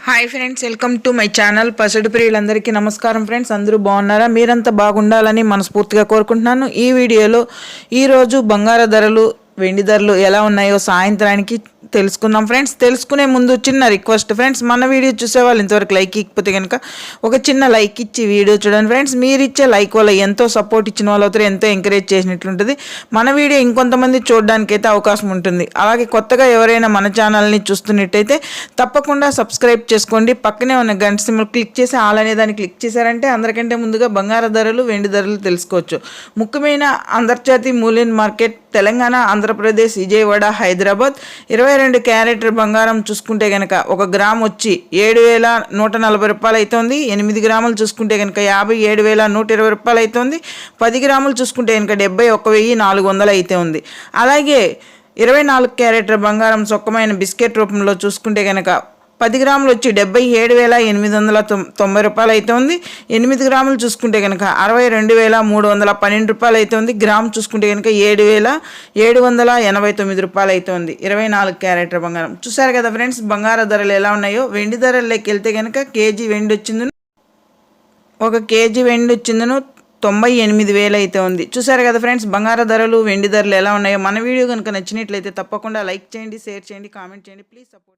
Hi friends, welcome to my channel. పసిడి ప్రియులందరికీ నమస్కారం friends. అందరూ బాగున్నారా? మీరంతా బాగుండాలని మనస్ఫూర్తిగా కోరుకుంటున్నాను. ఈ వీడియోలో ఈరోజు బంగారు ధరలు, వెండి ధరలు ఎలా ఉన్నాయో సాయంత్రానికి తెలుసుకుందాం ఫ్రెండ్స్. తెలుసుకునే ముందు చిన్న రిక్వెస్ట్ ఫ్రెండ్స్, మన వీడియో చూసేవాళ్ళు ఇంతవరకు లైక్ ఇకపోతే కనుక ఒక చిన్న లైక్ ఇచ్చి వీడియో చూడండి ఫ్రెండ్స్. మీరు ఇచ్చే లైక్ వల్ల ఎంతో సపోర్ట్ ఇచ్చిన వాళ్ళు అవుతారు, ఎంతో ఎంకరేజ్ చేసినట్లుంటుంది. మన వీడియో ఇంకొంతమంది చూడడానికైతే అవకాశం ఉంటుంది. అలాగే కొత్తగా ఎవరైనా మన ఛానల్ని చూస్తున్నట్టయితే తప్పకుండా సబ్స్క్రైబ్ చేసుకోండి. పక్కనే ఉన్న గంట సింబల్ క్లిక్ చేసి ఆల్ అనే దాన్ని క్లిక్ చేశారంటే అందరికంటే ముందుగా బంగారు ధరలు, వెండి ధరలు తెలుసుకోవచ్చు. ముఖ్యమైన అంతర్జాతీయ మూల్యం మార్కెట్ తెలంగాణ, ఆంధ్రప్రదేశ్, విజయవాడ, హైదరాబాద్. 22 క్యారెట్ బంగారం చూసుకుంటే కనుక 1 గ్రామ్ వచ్చి 7,140 రూపాయలు అవుతుంది. 8 గ్రాములు చూసుకుంటే కనుక 57,120 రూపాయలు అవుతుంది. 10 గ్రాములు చూసుకుంటే కనుక 71,400 అయితే ఉంది. అలాగే 24 క్యారెట్ బంగారం సొక్కమైన బిస్కెట్ రూపంలో చూసుకుంటే కనుక 10 గ్రాములు వచ్చి 77,890 రూపాయలు అయితే ఉంది. 8 గ్రాములు చూసుకుంటే కనుక 62,312 రూపాయలు అయితే ఉంది. గ్రామ్ చూసుకుంటే కనుక 7,789 రూపాయలు అయితే ఉంది. 24 క్యారెట్ బంగారం చూసారు కదా ఫ్రెండ్స్, బంగారు ధరలు ఎలా ఉన్నాయో. వెండి ధరల్లోకి వెళ్తే కనుక కేజీ వెండి వచ్చింది, 1 కేజీ వెండి వచ్చిందను 98,000 అయితే ఉంది. చూసారు కదా ఫ్రెండ్స్, బంగారు ధరలు, వెండి ధరలు ఎలా ఉన్నాయో. మన వీడియో కనుక నచ్చినట్లయితే తప్పకుండా లైక్ చేయండి, షేర్ చేయండి, కామెంట్ చేయండి. Please support.